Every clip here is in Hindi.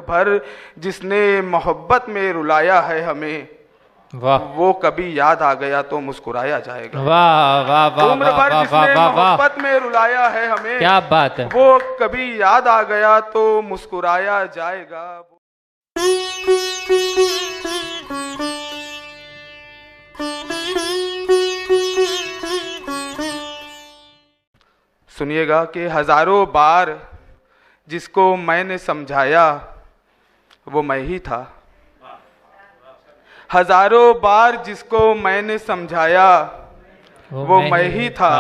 भर जिसने मोहब्बत में रुलाया है हमें, वाह वो कभी याद आ गया तो मुस्कुराया जाएगा। वाह वाह वाह उम्र भर वाह जिसने वाह वाह वाह, मोहब्बत में रुलाया है हमें, क्या बात है। वो कभी याद आ गया तो मुस्कुराया जाएगा। सुनिएगा कि हजारों बार जिसको मैंने समझाया वो मैं ही था। हजारों बार जिसको मैंने समझाया वो मैं ही था।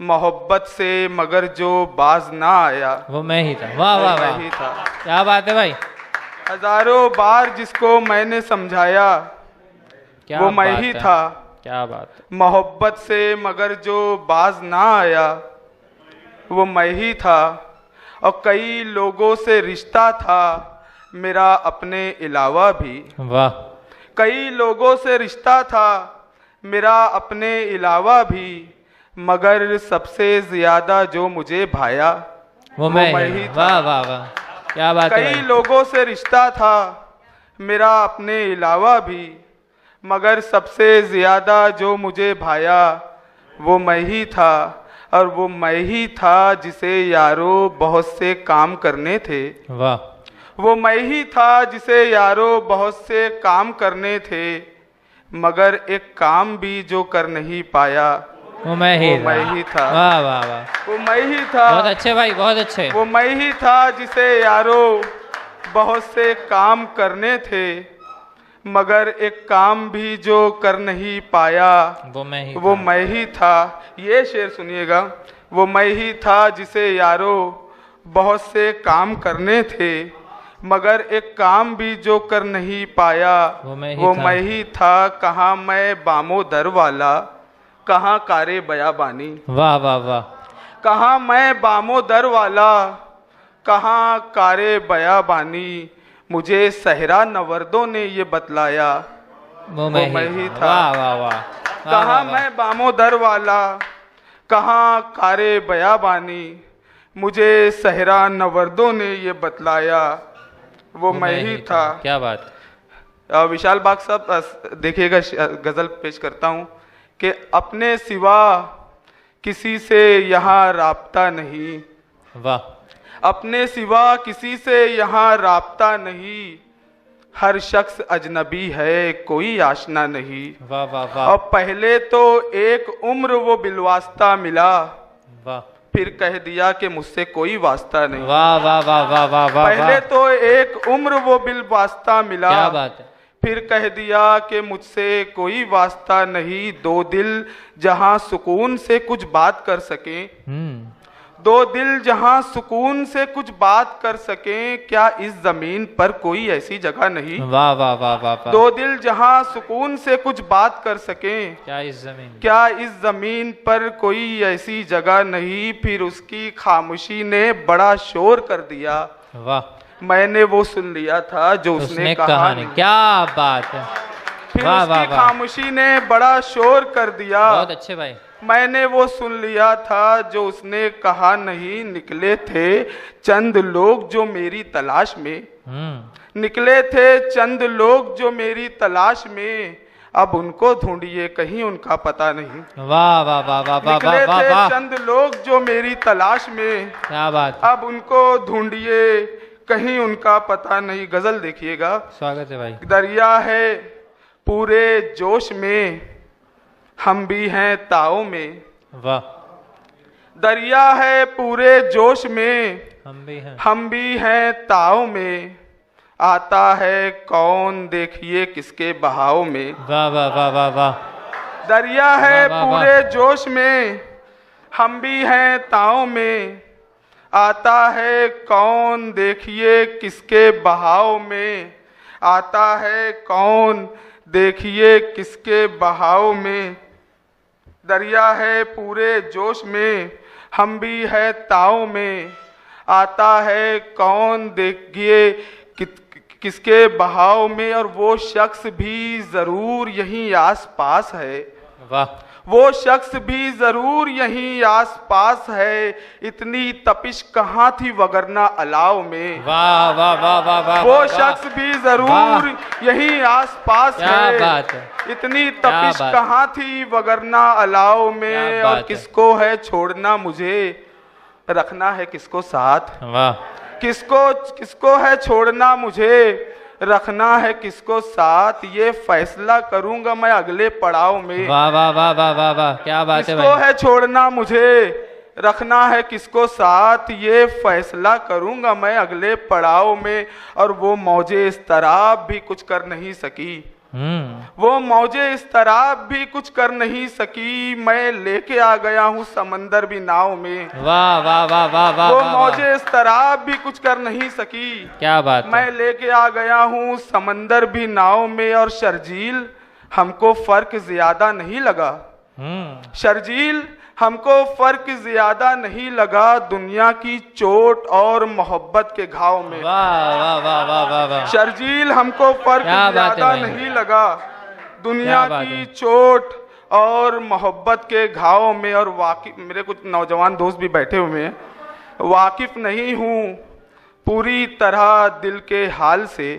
मोहब्बत से मगर जो बाज ना आया वो मैं ही था। वाह वाह मैं वाह, ही था। क्या बात है भाई। हजारों बार जिसको मैंने समझाया क्या वो मैं बात ही है, था। क्या बात है। मोहब्बत से मगर जो बाज ना आया वो मैं ही था। और कई लोगों से रिश्ता था मेरा अपने अलावा भी। वाह। कई लोगों से रिश्ता था मेरा अपने अलावा भी, मगर सबसे ज्यादा जो मुझे भाया वो मैं ही था। वाह वाह वाह, क्या बात है कई भाई। लोगों से रिश्ता था मेरा अपने अलावा भी, मगर सबसे ज्यादा जो मुझे भाया वो मैं ही था। और वो मैं ही था जिसे यारो बहुत से काम करने थे। वाह। वो मैं ही था जिसे यारो बहुत से काम करने थे, मगर एक काम भी जो कर नहीं पाया वो मैं ही था। वाह वाह वाह, वो मैं ही था। बहुत अच्छे भाई, बहुत अच्छे। वो मैं ही था जिसे यारो बहुत से काम करने थे, मगर एक काम भी जो कर नहीं पाया वो मैं ही था। ये शेर सुनिएगा। वो मैं ही था जिसे यारो बहुत से काम करने थे, मगर एक काम भी जो कर नहीं पाया वो मैं ही था। कहाँ मैं बामोदर वाला, कहाँ कारे बयाबानी। वाह वाह वाह। कहाँ मैं बामोदर वाला, कहाँ कारे बयाबानी। मुझे सहरा नवर्दों ने ये बतलाया वो मैं ही था। वाह वाह वाह। कहाँ मैं बामोदर वाला, कहाँ कारे बयाबानी। मुझे सहरा नवर्दों ने ये बतलाया वो मैं ही था। क्या बात। विशाल बाग साहब देखिएगा, गजल पेश करता हूँ कि अपने सिवा किसी से यहाँ राब्ता नहीं। वाह। अपने सिवा किसी से यहाँ राब्ता नहीं, हर शख्स अजनबी है कोई आशना नहीं। वाह वाह वाह। और पहले तो एक उम्र वो बिलवास्ता मिला, वाह। फिर कह दिया कि मुझसे कोई वास्ता नहीं। वाह वाह वाह वाह वाह वाह। पहले तो एक उम्र वो बिलवास्ता मिला, क्या बात है। फिर कह दिया कि मुझसे कोई वास्ता नहीं। दो दिल जहां सुकून से कुछ बात कर सके, दो दिल जहां सुकून से कुछ बात कर सकें, क्या इस जमीन पर कोई ऐसी जगह नहीं। वाह वाह वाह वाह। दो दिल जहां सुकून से कुछ बात कर सकें, क्या इस जमीन पर कोई ऐसी जगह नहीं। फिर उसकी खामोशी ने बड़ा शोर कर दिया। वाह। मैंने वो सुन लिया था जो उसने कहा नहीं। क्या बात है। फिर उसकी खामोशी ने बड़ा शोर कर दिया। बहुत अच्छे भाई। मैंने वो सुन लिया था जो उसने कहा नहीं। निकले थे चंद लोग जो मेरी तलाश में, निकले थे चंद लोग जो मेरी तलाश में, अब उनको ढूंढिए कहीं उनका पता नहीं। वाह वाह वाह वाह वाह। निकले थे चंद लोग जो मेरी तलाश में, क्या बात। अब उनको ढूंढिए कहीं उनका पता नहीं। गजल देखिएगा। स्वागत है भाई। दरिया है पूरे जोश में, हम भी हैं ताओ में। वाह। दरिया है पूरे जोश में, हम भी हैं ताओ में। आता है कौन देखिए किसके बहाव में। वाह वाह वाह वाह वाह। दरिया है पूरे जोश में, हम भी हैं ताओ में। आता है कौन देखिए किसके बहाव में। आता है कौन देखिए किसके बहाव में। दरिया है पूरे जोश में, हम भी है ताव में। आता है कौन देखिए किसके बहाव में। और वो शख्स भी जरूर यहीं आस पास है। वाह वो शख्स भी जरूर यहीं आस पास है, इतनी तपिश कहाँ थी वगरना अलाव में। वाह वाह वाह वाह वाह वो शख्स भी जरूर यहीं आस पास है, बात है, इतनी तपिश कहाँ थी वगरना अलाव में। और किसको है छोड़ना मुझे, रखना है किसको साथ। वाह किसको है छोड़ना मुझे, रखना है किसको साथ, ये फैसला करूंगा मैं अगले पड़ाव में। वाह वाह वाह वाह वाह वाह, क्या बात है भाई। किसको है छोड़ना मुझे, रखना है किसको साथ, ये फैसला करूंगा मैं अगले पड़ाव में। और वो मौजे इस तरह भी कुछ कर नहीं सकी, वो मौजे इस तरह भी कुछ कर नहीं सकी, मैं लेके आ गया हूँ समंदर भी नाव में। वाह वाह वाह वाह वाह, वो मौजे इस तरह भी कुछ कर नहीं सकी, क्या बात, मैं लेके आ गया हूँ समंदर भी नाव में। और शर्जील हमको फर्क ज्यादा नहीं लगा, शर्जील हमको फर्क ज्यादा नहीं लगा, दुनिया की चोट और मोहब्बत के घाव में। वाह वाह वाह वाह वाह वाह, शर्जील हमको फर्क ज्यादा नहीं लगा, दुनिया की चोट और मोहब्बत के घाव में। और वाकिफ, मेरे कुछ नौजवान दोस्त भी बैठे हुए हैं, वाकिफ नहीं हूँ पूरी तरह दिल के हाल से,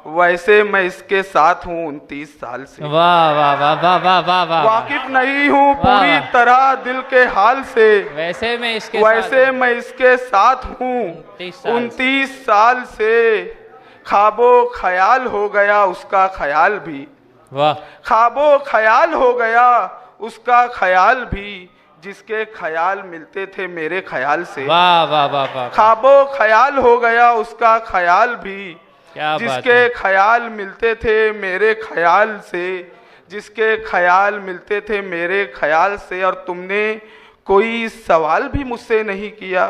वैसे मैं इसके साथ हूँ 29 साल से। वाह वाह वाह वाह वाह वाह वाह, वाकिफ नहीं हूँ पूरी तरह दिल के हाल से, वैसे मैं इसके साथ हूँ 29 साल से। ख्वाबो ख्याल हो गया उसका ख्याल भी, वाह ख्वाबो ख्याल हो गया उसका ख्याल भी, जिसके ख्याल मिलते थे मेरे ख्याल से। वाह वाह वाह वाह, ख्वाबो ख्याल हो गया उसका ख्याल भी, जिसके ख्याल मिलते थे मेरे ख्याल से, जिसके ख्याल मिलते थे मेरे ख्याल से। और तुमने कोई सवाल भी मुझसे नहीं किया,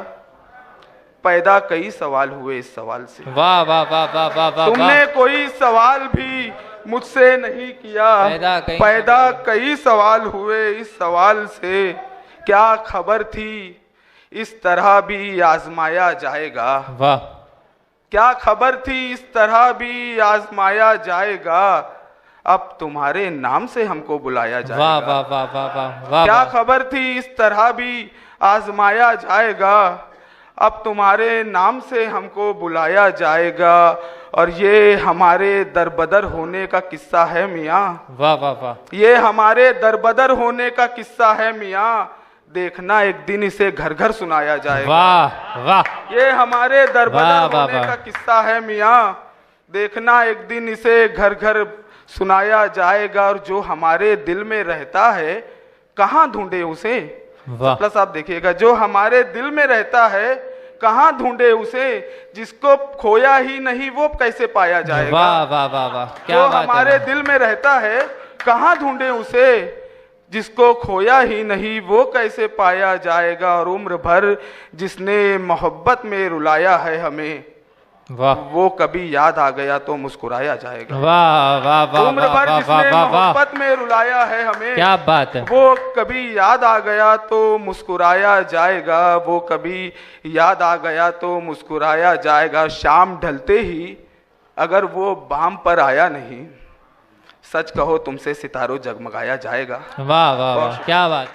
पैदा कई सवाल हुए इस सवाल से। वाह वाह वाह वाह वाह वाह, तुमने कोई सवाल भी मुझसे नहीं किया, पैदा कई सवाल हुए इस सवाल से। क्या खबर थी इस तरह भी आजमाया जाएगा, वाह क्या खबर थी इस तरह भी आजमाया जाएगा, अब तुम्हारे नाम से हमको बुलाया जाएगा। वाह वाह वाह वाह वाह वाह, क्या खबर थी इस तरह भी आजमाया जाएगा, अब तुम्हारे नाम से हमको बुलाया जाएगा। और ये हमारे दरबदर होने का किस्सा है मियाँ। वाह वाह वाह, ये हमारे दरबदर होने का किस्सा है मियाँ, देखना एक दिन इसे घर घर सुनाया जाएगा। वाह वाह, ये हमारे दरबदर होने का किस्सा है मियाँ, देखना एक दिन इसे घर घर सुनाया जाएगा। और जो हमारे दिल में रहता है कहाँ ढूंढे उसे, प्लस आप देखिएगा, जो हमारे दिल में रहता है कहाँ ढूंढे उसे, जिसको खोया ही नहीं वो कैसे पाया जाएगा। वाह वाह वाह वाह, जो हमारे दिल में रहता है कहाँ ढूंढे उसे, जिसको खोया ही नहीं वो कैसे पाया जाएगा। और उम्र भर जिसने मोहब्बत में रुलाया है हमें, वाह, वो कभी याद आ गया तो मुस्कुराया जाएगा। वाह वाह वाह, उम्र भर जिसने मोहब्बत में रुलाया है हमें, क्या बात है, वो कभी याद आ गया तो मुस्कुराया जाएगा, वो कभी याद आ गया तो मुस्कुराया जाएगा। शाम ढलते ही अगर वो बाम पर आया नहीं, सच कहो तुमसे सितारों जगमगाया जाएगा। वाह वाह वाह, क्या बात।